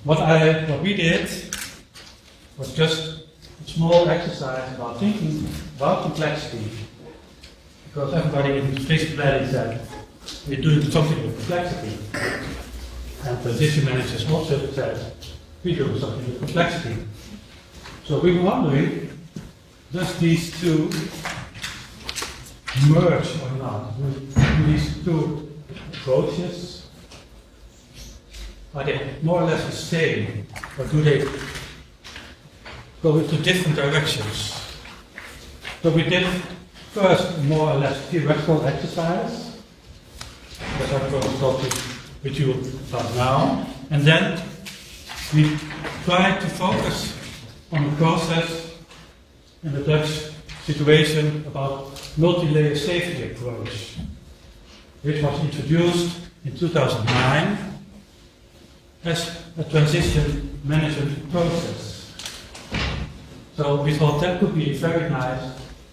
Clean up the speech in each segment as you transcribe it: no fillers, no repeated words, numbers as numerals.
What we did was just a small exercise about thinking about complexity. Because everybody in spatial planning said we're doing something with complexity. And transition managers also said we're doing something with complexity. So we were wondering, does these two merge or not? Do these two approaches, are they more or less the same, or do they go into different directions? So we did first more or less theoretical exercise, that I'm going to talk with you about now, and then we tried to focus on the process in the Dutch situation about multi-layer safety approach, which was introduced in 2009 as a transition management process. So we thought that could be a very nice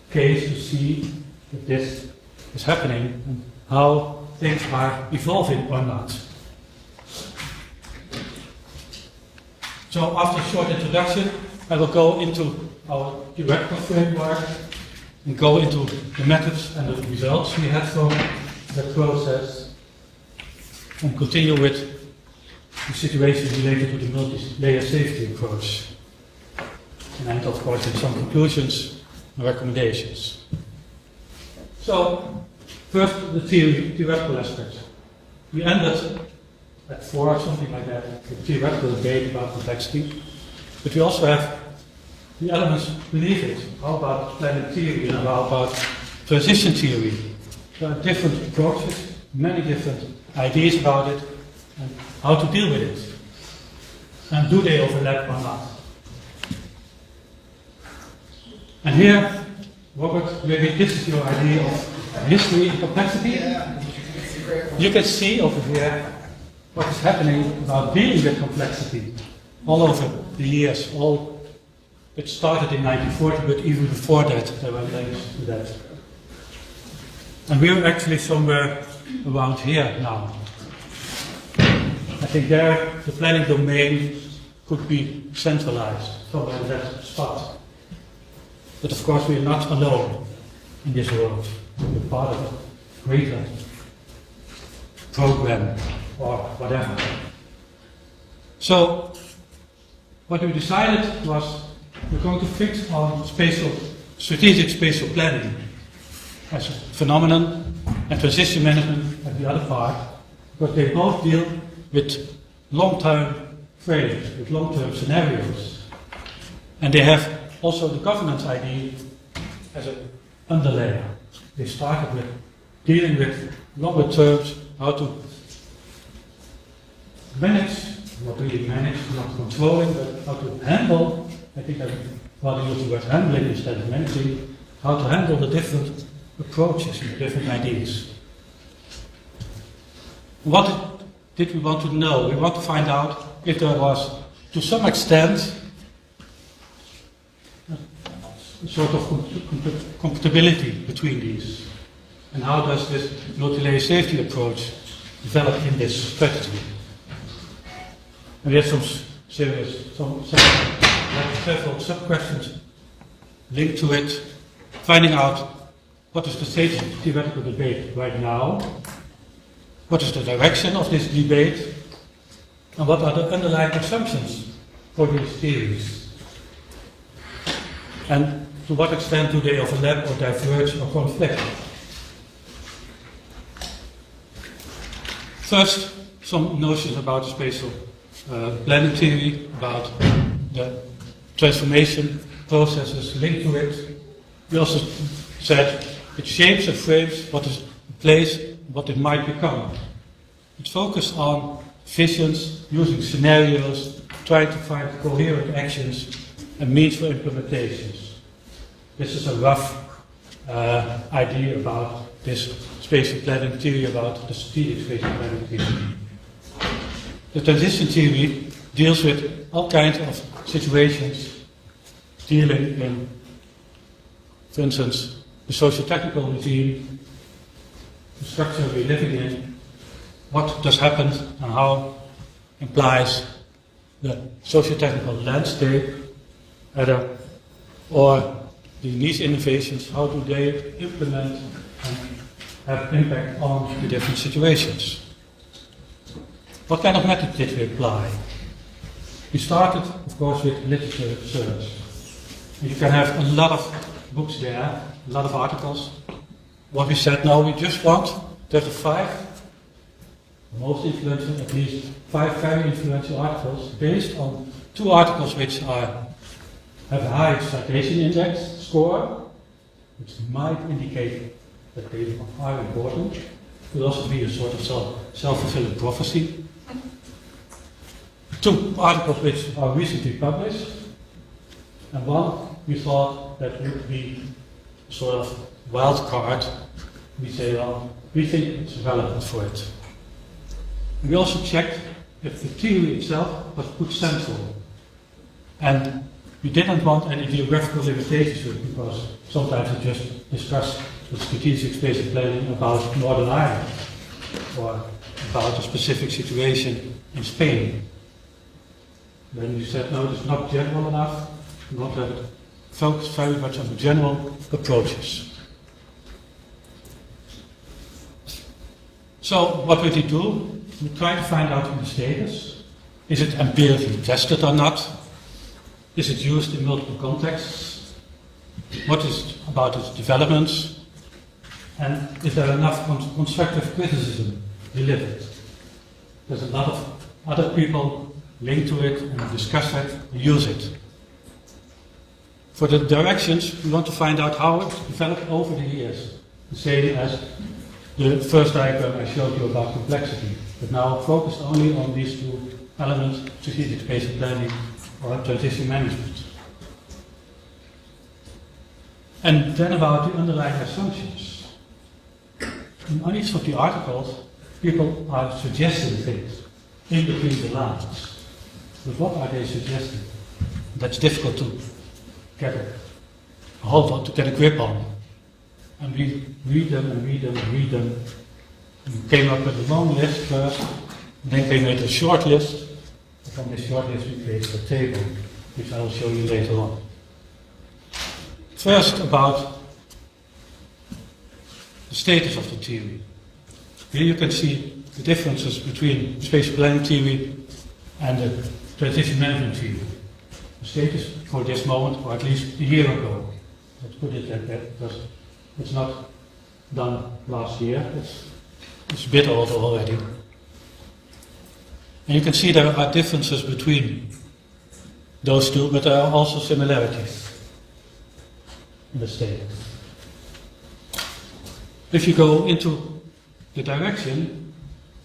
case to see if this is happening and how things are evolving or not. So after a short introduction, I will go into our theoretical framework and go into the methods and the results we had from that process, and continue with the situation related to the multi-layer safety approach. And of course in some conclusions and recommendations. So, first the theoretical aspect. We ended at 4 or something like that, the theoretical debate about complexity. But we also have the elements beneath it. How about planning theory and how about transition theory? There are different approaches, many different ideas about it, and how to deal with it. And do they overlap or not? And here, Robert, maybe this is your idea of history and complexity. You can see over here what is happening about dealing with complexity all over the years. It started in 1940, but even before that, there were links to that. And we're actually somewhere around here now. I think there, the planning domain could be centralized, somewhere in that spot. But of course, we are not alone in this world. We're part of a greater program or whatever. So, what we decided was we're going to fix on strategic spatial planning as a phenomenon and transition management at the other part, because they both deal with long-term frames, with long-term scenarios. And they have also the governance idea as an underlayer. They started with dealing with longer terms, how to manage, not really manage, not controlling, but how to handle. I think I would rather use the word handling instead of managing, how to handle the different approaches and the different ideas. What did we want to know? We want to find out if there was, to some extent, a sort of compatibility between these. And how does this multi-layer safety approach develop in this strategy? And we had several sub-questions linked to it, finding out what is the stage of the theoretical debate right now, what is the direction of this debate, and what are the underlying assumptions for these theories. And to what extent do they overlap or diverge or conflict? First, some notions about spatial planning theory, about the transformation processes linked to it. We also said it shapes and frames what is in place, what it might become. It focused on visions, using scenarios, trying to find coherent actions and means for implementations. This is a rough idea about this spatial planning theory, about the strategic spatial planning theory. The transition theory deals with all kinds of situations, dealing in, for instance, the socio-technical regime, the structure we're living in, what does happen and how implies the socio-technical landscape, or the niche innovations, how do they implement and have impact on the different situations. What kind of method did we apply? We started, of course, with literature research. You can have a lot of books there, a lot of articles. What we said now, we just want to have the 5 most influential, at least 5 very influential articles based on 2 articles which have a high citation index score, which might indicate that they are important. It could also be a sort of self-fulfilling prophecy. 2 articles which are recently published, and 1 we thought that would be a sort of wild card. We say, well, we think it's relevant for it. We also checked if the theory itself was put central. And we didn't want any geographical limitations to it, because sometimes we just discuss the strategic spatial planning about Northern Ireland or about a specific situation in Spain. Then we said, no, it's not general enough. We want to have it focused very much on the general approaches. So what did we do? We try to find out in the status. Is it empirically tested or not? Is it used in multiple contexts? What is about its developments? And is there enough constructive criticism delivered? There's a lot of other people link to it and discuss it and use it. For the directions, we want to find out how it developed over the years. The same as the first diagram I showed you about complexity, but now focused only on these 2 elements, strategic spatial planning or transition management. And then about the underlying assumptions. In each of the articles, people are suggesting things in between the lines. But what are they suggesting? That's difficult to get a hold on, to get a grip on. And we read them and read them and read them. We came up with a long list first, then came with a short list. And from this short list we created a table, which I will show you later on. First, about the status of the theory. Here you can see the differences between spatial planning theory and the transition management theory. The status for this moment, or at least a year ago. Let's put it like that, because it's not done last year. It's a bit old already. And you can see there are differences between those 2, but there are also similarities in the status. If you go into the direction,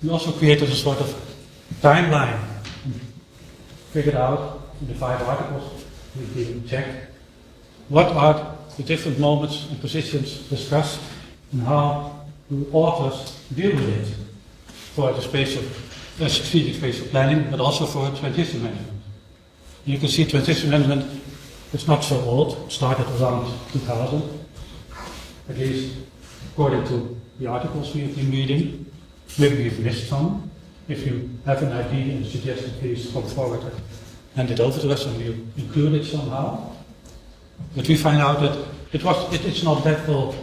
we also created a sort of timeline and figured out in the 5 articles we can check what are the different moments and positions discussed and how do authors deal with it for the strategic spatial planning, but also for transition management. You can see transition management is not so old, it started around 2000, at least according to the articles we have been reading. Maybe we've missed some. If you have an idea and suggest it, please come forward and hand it over to us and we'll include it somehow. But we find out that it's not that old.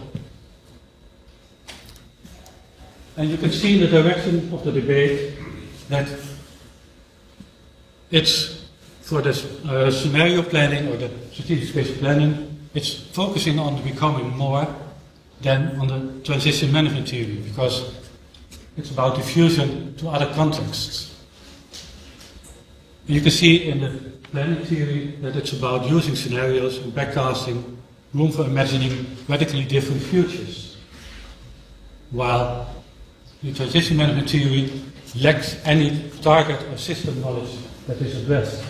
And you can see in the direction of the debate that it's for the scenario planning or the strategic spatial planning, it's focusing on becoming more than on the transition management theory, because it's about diffusion to other contexts. You can see in the planning theory that it's about using scenarios and backcasting, room for imagining radically different futures, while the transition management theory lacks any target or system knowledge that is addressed.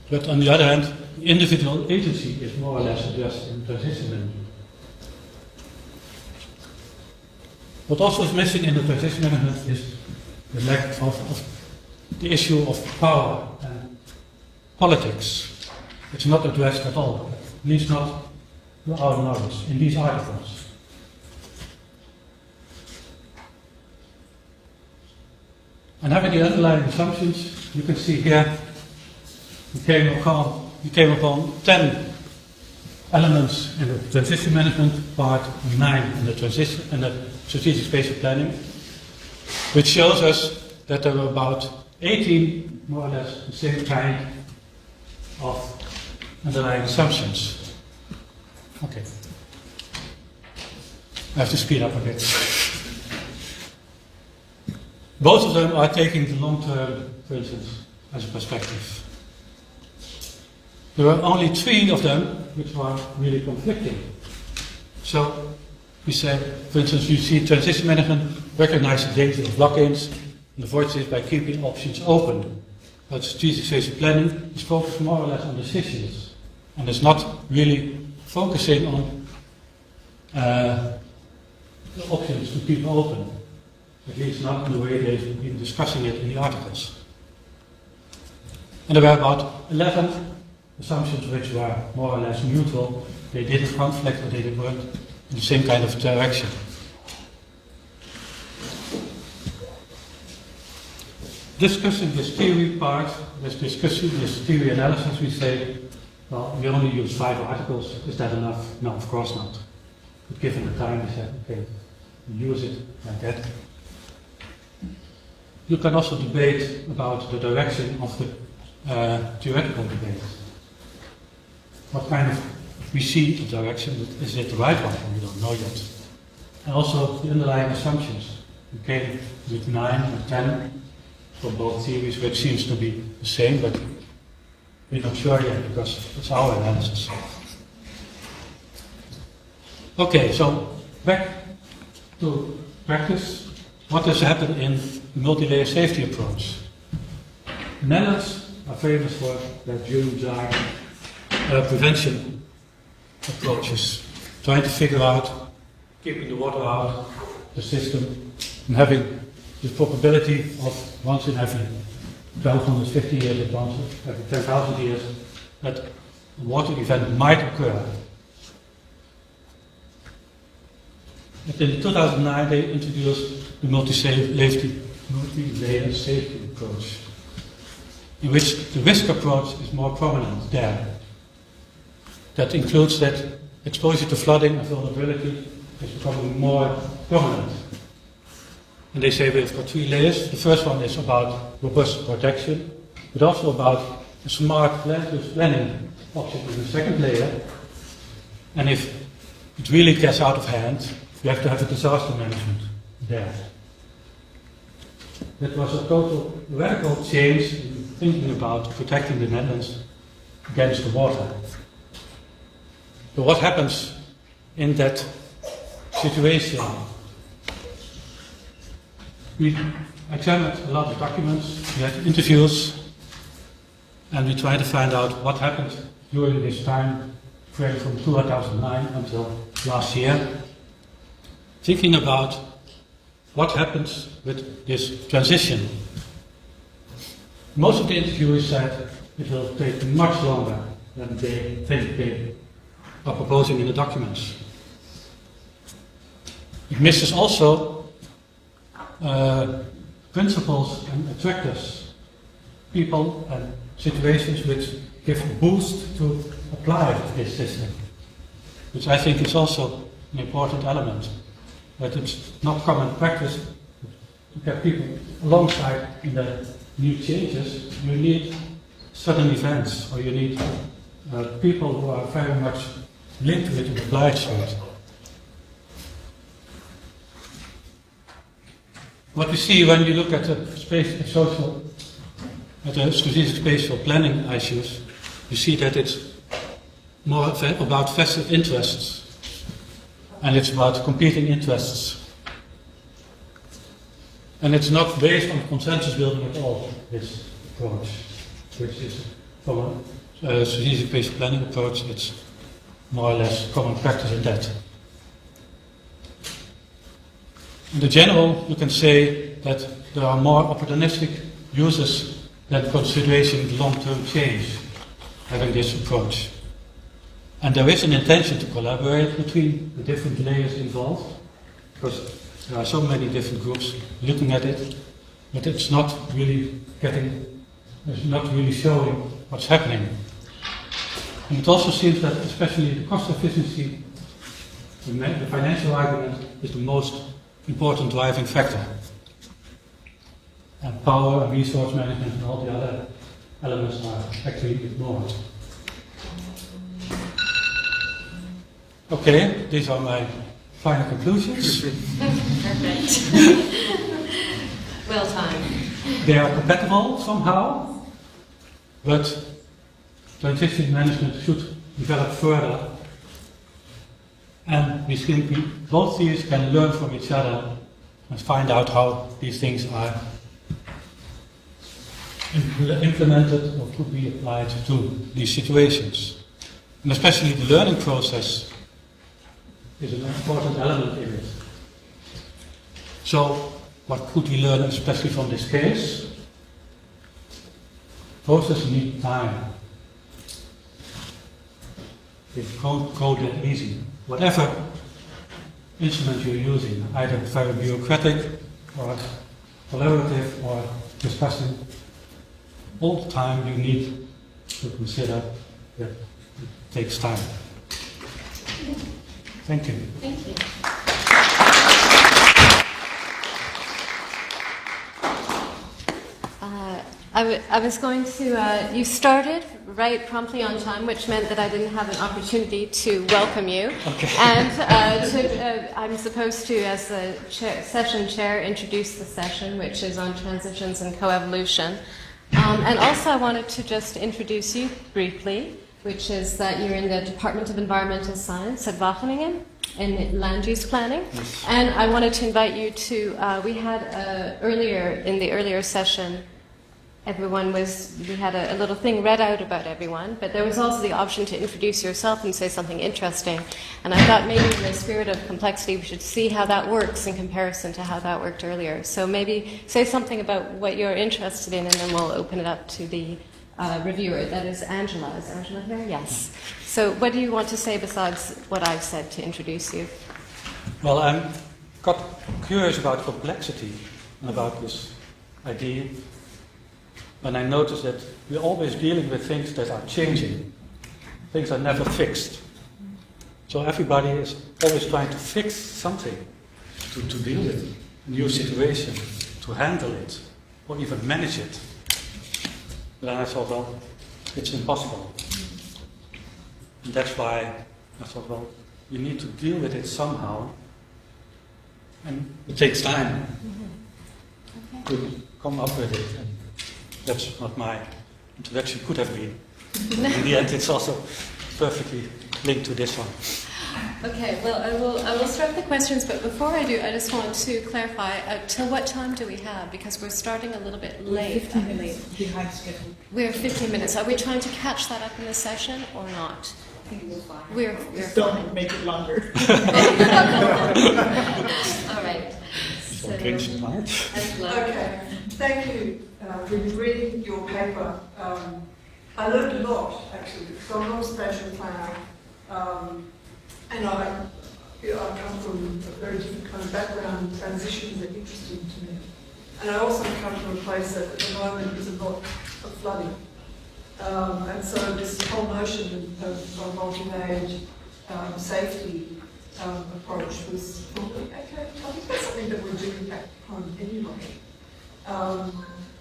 But on the other hand, individual agency is more or less addressed in transition management. What also is missing in the transition management is the lack of the issue of power and politics. It's not addressed at all, at least not to our knowledge in these articles. And having the underlying assumptions, you can see here, we came upon 10 elements in the transition management part, 9 in the transition and the strategic spatial planning, which shows us that there were about 18 more or less the same kind of underlying assumptions. Okay. I have to speed up a bit. Both of them are taking the long term, for instance, as a perspective. There were only 3 of them which were really conflicting. So we say, for instance, you see transition management recognize the danger of lock-ins and avoids this by keeping options open. But strategic spatial planning is focused more or less on decisions and is not really focusing on the options to keep open. At least not in the way they've been discussing it in the articles. And there were about 11 assumptions which were more or less neutral. They didn't conflict or they weren't in the same kind of direction. Discussing this theory part, this theory analysis, we say, well, we only use 5 articles. Is that enough? No, of course not. But given the time, we said, okay, use it like that. You can also debate about the direction of the theoretical debate. What kind of, we see the direction, is it the right one? We don't know yet. And also the underlying assumptions. We came with 9 and 10 for both theories, which seems to be the same, but we're not sure yet because it's our analysis. Okay, so back to practice. What has happened in the multi-layer safety approach? The Netherlands are famous for their June-July prevention approaches, trying to figure out, keeping the water out of the system, and having the probability of once in every 1250 years, once every 10,000 years, that a water event might occur. But in 2009 they introduced the multi-layer safety approach, in which the risk approach is more prominent there. That includes that exposure to flooding and vulnerability is becoming more prominent. And they say we've got 3 layers. The first one is about robust protection, but also about a smart planning option in the second layer. And if it really gets out of hand, you have to have a disaster management there. That was a total radical change in thinking about protecting the Netherlands against the water. So what happens in that situation? We examined a lot of documents, we had interviews, and we tried to find out what happened during this time frame from 2009 until last year, thinking about what happens with this transition. Most of the interviewers said it will take much longer than they think they are proposing in the documents. It misses also principles and attractors, people and situations which give a boost to apply this system, which I think is also an important element. But it's not common practice to get people alongside in the new changes. You need sudden events, or you need people who are very much linked to it and obliged to it. What we see when you look at the strategic spatial planning issues, you see that it's more about vested interests, and it's about competing interests. And it's not based on consensus building at all, this approach, which is from a strategic spatial planning approach, it's more or less common practice in that. In the general, you can say that there are more opportunistic uses than consideration long-term change having this approach. And there is an intention to collaborate between the different layers involved, because there are so many different groups looking at it. but it's not really showing what's happening. And it also seems that especially the cost efficiency, the financial argument, is the most important driving factor. And power and resource management and all the other elements are actually ignored. Okay, these are my final conclusions. Perfect. Well timed. They are compatible somehow, but transition management should develop further. And we think both these can learn from each other and find out how these things are implemented or could be applied to these situations. And especially the learning process is an important element in it. So, what could we learn especially from this case? Processes need time. It can't go that easy. Whatever instrument you're using, either very bureaucratic or collaborative or discussing, all the time you need to consider that it takes time. Thank you. Thank you. I was going to, you started right promptly on time, which meant that I didn't have an opportunity to welcome you. Okay. And I'm supposed to, as the session chair, introduce the session, which is on transitions and coevolution. And also I wanted to just introduce you briefly, which is that you're in the Department of Environmental Science at Wageningen in land use planning. Yes. And I wanted to invite you to, we had in the earlier session, we had a little thing read out about everyone, but there was also the option to introduce yourself and say something interesting. And I thought maybe in the spirit of complexity, we should see how that works in comparison to how that worked earlier. So maybe say something about what you're interested in, and then we'll open it up to the reviewer. That is Angela. Is Angela here? Yes. So what do you want to say besides what I've said to introduce you? Well, I got curious about complexity and about this idea. And I noticed that we're always dealing with things that are changing. Things are never fixed. So everybody is always trying to fix something, to deal with a new situation, to handle it, or even manage it. But then I thought, well, it's impossible. And that's why I thought, well, we need to deal with it somehow. And it takes time to come up with it. And that's what my introduction could have been. In the end, it's also perfectly linked to this one. Okay, well, I will start the questions, but before I do, I just want to clarify, till what time do we have? Because we're starting a little bit late. 15 minutes behind schedule. We're 15 minutes. Are we trying to catch that up in the session or not? I think we're fine. We're Don't fine. make it longer. All right. So drinks tonight. Okay, thank you. We've been reading your paper. I learned a lot, actually, because I'm not a spatial planner, and I come from a very different kind of background. Transitions are interesting to me. And I also come from a place that at the moment is a lot of flooding. And so this whole notion of multi-layered safety approach was probably, okay, I think that's something that we're doing back home anyway.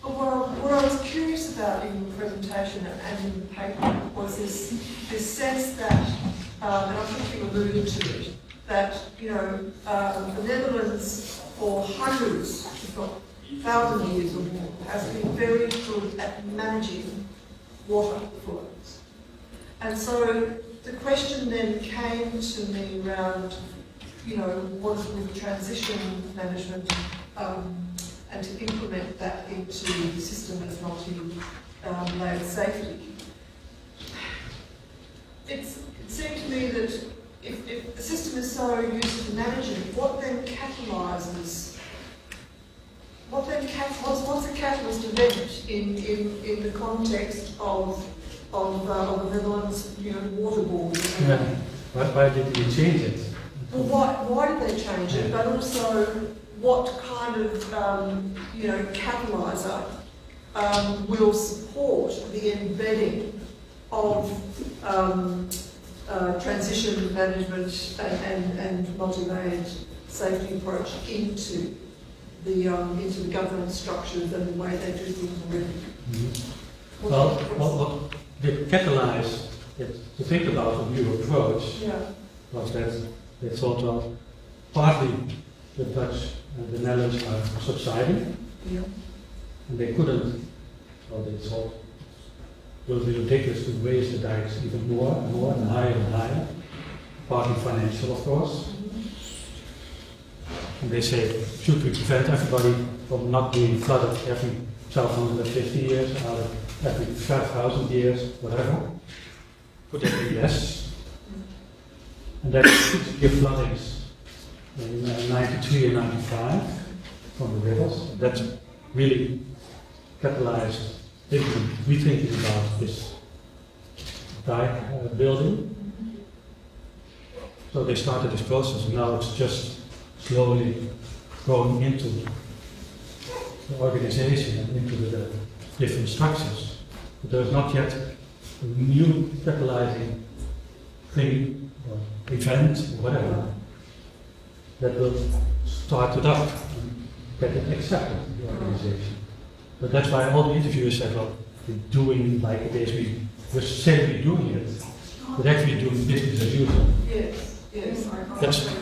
But what I was curious about in your presentation and in the paper was this sense that, and I think you alluded to it, that, the Netherlands for hundreds, if not 1,000 years or more, has been very good at managing water flows. And so the question then came to me around, was with transition management, and to implement that into the system as multi-layered safety. It seemed to me that if the system is so used to managing, what then catalyses? What's the catalyst event in the context of the Netherlands, water board? Yeah. Why did you change it? Well, why did they change it? But also, what kind of catalyzer will support the embedding of transition management and multi-layered safety approach into the governance structures and the way they do things already. Mm-hmm. Well, what did catalyze it to think about a new approach was that they thought, well, partly the Dutch and the Netherlands are subsiding, and they couldn't, well, they thought it would be ridiculous to raise the dikes even more and more and higher, partly financial, of course. And they say, should we prevent everybody from not being flooded every 1250 years, every 5,000 years, whatever? Could they say yes? And then give floodings in 93 and 95 from the rivers. That really catalyzed rethinking about this dike building. So they started this process, and now it's just slowly going into the organization and into the different structures. But there's not yet a new catalyzing thing or event or whatever that will start it up and get it accepted in the organization. But that's why all the interviewers said, well, we're doing like it is, we're saying we're doing it, but actually doing business as usual. Yes.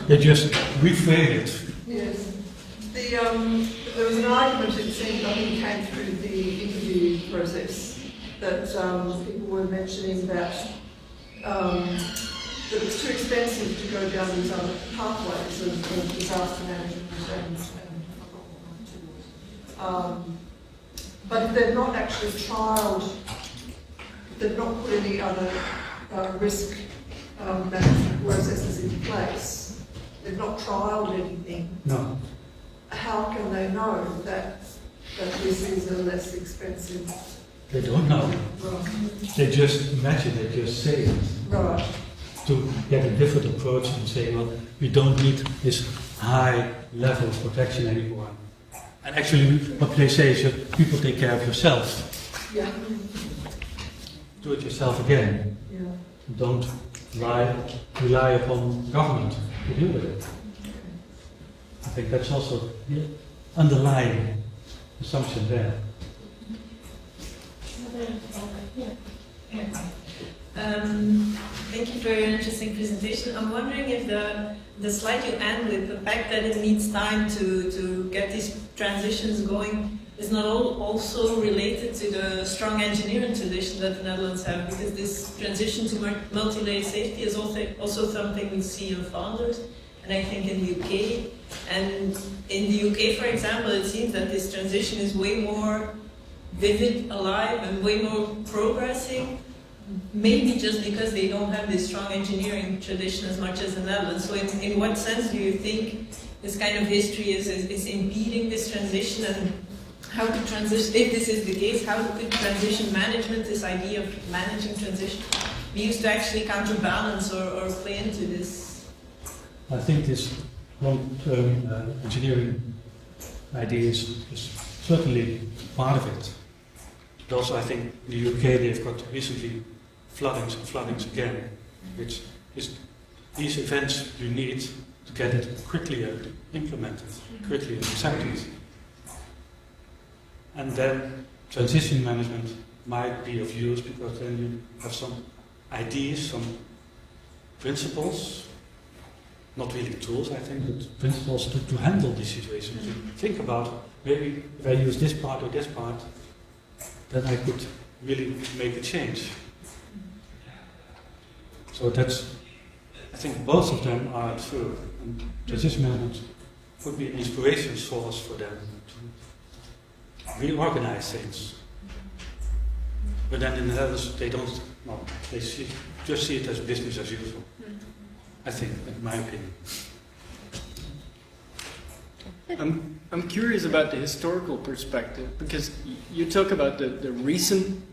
They just reframe it. Yes. There was an argument, it seemed, I think came through the interview process, that people were mentioning that it's too expensive to go down these other pathways of disaster management but if they've not actually trialled, if they've not put any other risk management processes in place, they've not trialled anything. No. How can they know that this is a less expensive? They don't know. Right. They just imagine, they just say it. Right. To get a different approach and say, well, we don't need this high level of protection anymore. And actually, what they say is that people take care of yourself. Yeah. Do it yourself again. Yeah. Don't rely upon government to deal with it. I think that's also the underlying assumption there. Thank you for your interesting presentation. I'm wondering if the slide you end with, the fact that it needs time to get these transitions going, is not also related to the strong engineering tradition that the Netherlands have, because this transition to multi-layer safety is also something we see in Flanders, and I think in the UK. And in the UK, for example, it seems that this transition is way more vivid, alive, and way more progressing. Maybe just because they don't have this strong engineering tradition as much as the Netherlands. So in what sense do you think this kind of history is impeding this transition, and how could transition, if this is the case, how could transition management, this idea of managing transition, be used to actually counterbalance or play into this? I think this long-term engineering idea is certainly part of it. But also I think in the UK they've got recently floodings again, which is these events you need to get it quickly implemented, quickly accepted. And then transition management might be of use because then you have some ideas, some principles, not really tools I think, but principles to handle this situation, to think about maybe if I use this part or this part, then I could really make a change. So that's, I think both of them are true. And transition management could be an inspiration source for them to reorganize things. But then in the Netherlands, they don't, no, they just see it as business as usual. I think, in my opinion. I'm curious about the historical perspective, because you talk about the recent,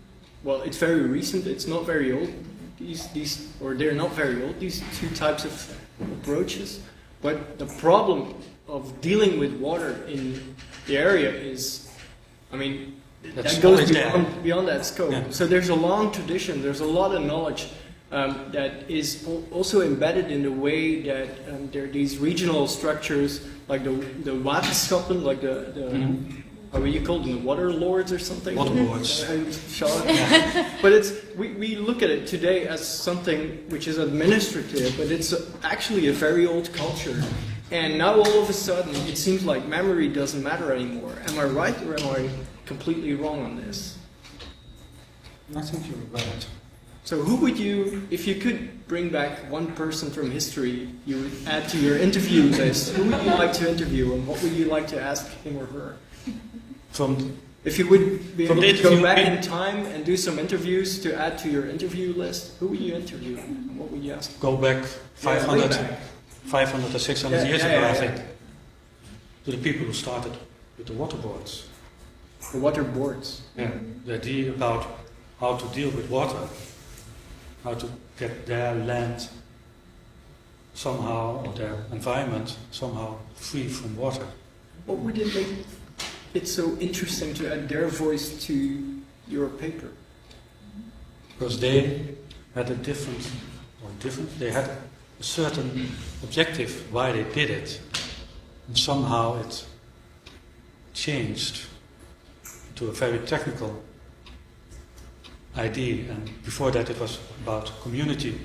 well, it's very recent, it's not very old, these or they're not very old, these two types of approaches, but the problem of dealing with water in the area is, I mean, That's that goes always there. beyond that scope. Yeah. So there's a long tradition, there's a lot of knowledge that is also embedded in the way that there are these regional structures, like the waterschappen, like the how do you call them, the water lords or something? Waterboards. But we look at it today as something which is administrative, but it's actually a very old culture. And now all of a sudden, it seems like memory doesn't matter anymore. Am I right or am I completely wrong on this? I think you're right. So who would you, if you could bring back one person from history, you would add to your interview list, who would you like to interview and what would you like to ask him or her? If you would be able to go back in time and do some interviews to add to your interview list, who would you interview and what would you ask? Go back 500 or 600 years ago, I think, to the people who started with the waterboards. The water boards. Yeah, the idea about how to deal with water, how to get their land somehow, or their environment somehow free from water. What would it make it so interesting to add their voice to your paper? Because they had they had a certain objective why they did it, and somehow it changed to a very technical idea, and before that it was about community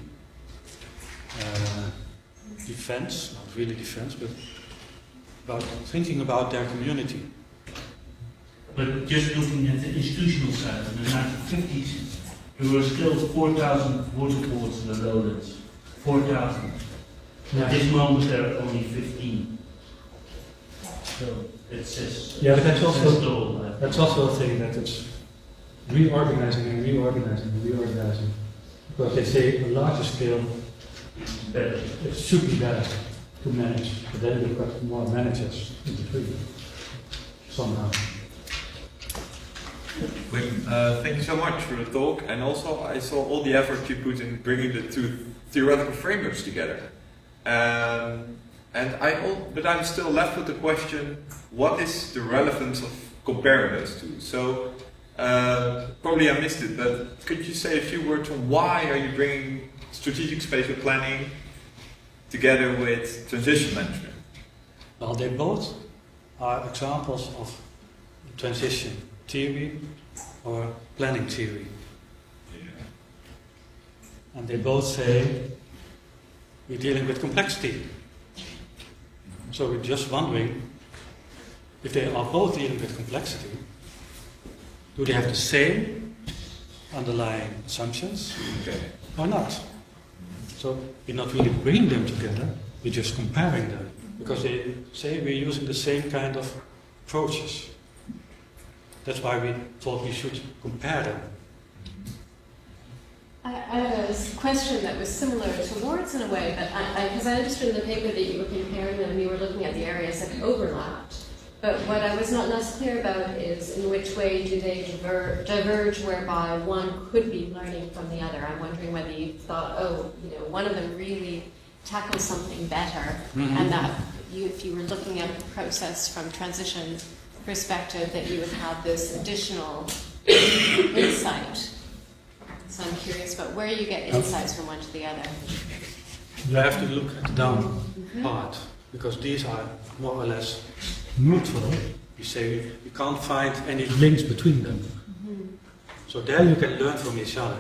defense, not really defense, but about thinking about their community. But just looking at the institutional side, in the 1950s, there were still 4,000 waterboards in the lowlands. 4,000. At this moment, there are only 15. So it says. Yeah, but that's that's also a thing that it's reorganizing and reorganizing and reorganizing. Because they say a larger scale, better. it should be better to manage, but then you've got more managers in between, somehow. Thank you so much for the talk, and also I saw all the effort you put in bringing the two theoretical frameworks together. But I'm still left with the question: what is the relevance of comparing those two? So probably I missed it, but could you say a few words on why are you bringing strategic spatial planning together with transition management? Well, they both are examples of transition theory or planning theory. And they both say we're dealing with complexity. So we're just wondering if they are both dealing with complexity, do they have the same underlying assumptions or not? So we're not really bringing them together, we're just comparing them, because they say we're using the same kind of approaches. That's why we thought we should compare them. I had a question that was similar to Ward's in a way, but because I understood in the paper that you were comparing them and you were looking at the areas that overlapped. But what I was not less clear about is in which way do they diverge whereby one could be learning from the other. I'm wondering whether you thought, one of them really tackles something better, and that if you were looking at the process from transition perspective, that you would have this additional insight. So I'm curious about where you get insights from one to the other. You have to look at the down part, because these are more or less neutral. You say you can't find any links between them. So there you can learn from each other.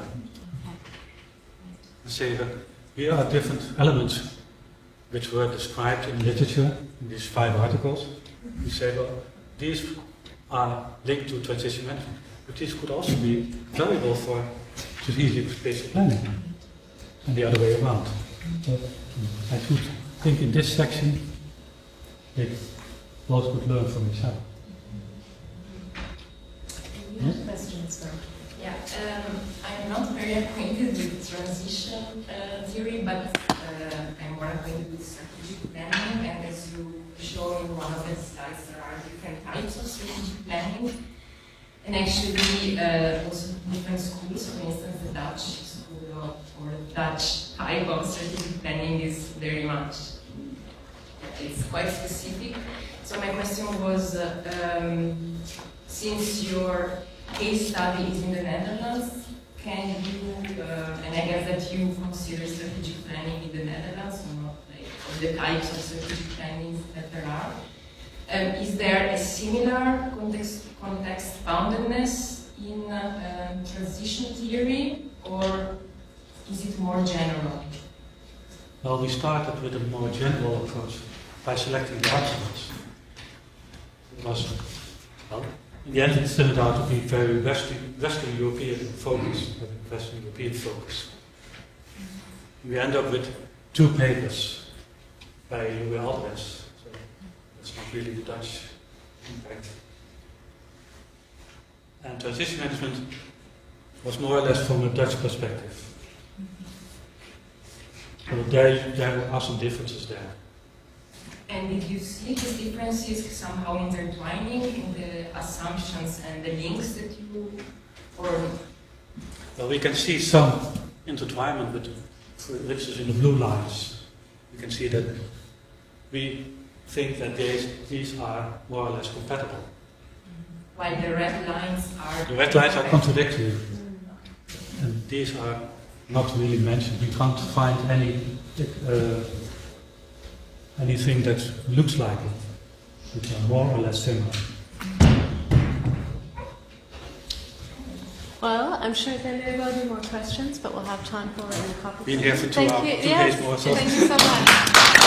And say that here are different elements which were described in literature, in these 5 articles. You say, well, these are linked to transition management, but these could also be valuable for strategic spatial planning, and the other way around. But I should think in this section, they both could learn from each other. Questions, though. Yeah, I'm not very acquainted with transition theory, but I'm more acquainted with strategic planning, and as you show in one of the slides, there are different types of strategic planning, and actually also different schools. For instance, the Dutch school or Dutch type of strategic planning is very much it's quite specific. So my question was, since your case study is in the Netherlands, can you, and I guess that you consider strategic planning in the Netherlands, or not like the types of strategic planning that there are. Is there a similar context boundedness in transition theory, or is it more general? Well, we started with a more general approach by selecting the articles. It was, well, in the end it turned out to be very Western European focus. We end up with 2 papers by Louis Alvarez, so that's not really the Dutch impact. And transition management was more or less from a Dutch perspective. So there are some differences there. And did you see these differences somehow intertwining in the assumptions and the links that you, or? Well, we can see some intertwinement with, for instance, in the blue lines. You can see that we think that these are more or less compatible. While the red lines are... The red lines are contradictory. And these are not really mentioned. We can't find anything that looks like it, which are more or less similar. Well, I'm sure there may well be more questions, but we'll have time for it in the coffee. Been here for 2 Thank hours, you. 2 Yes. days more. So. Thank you so much.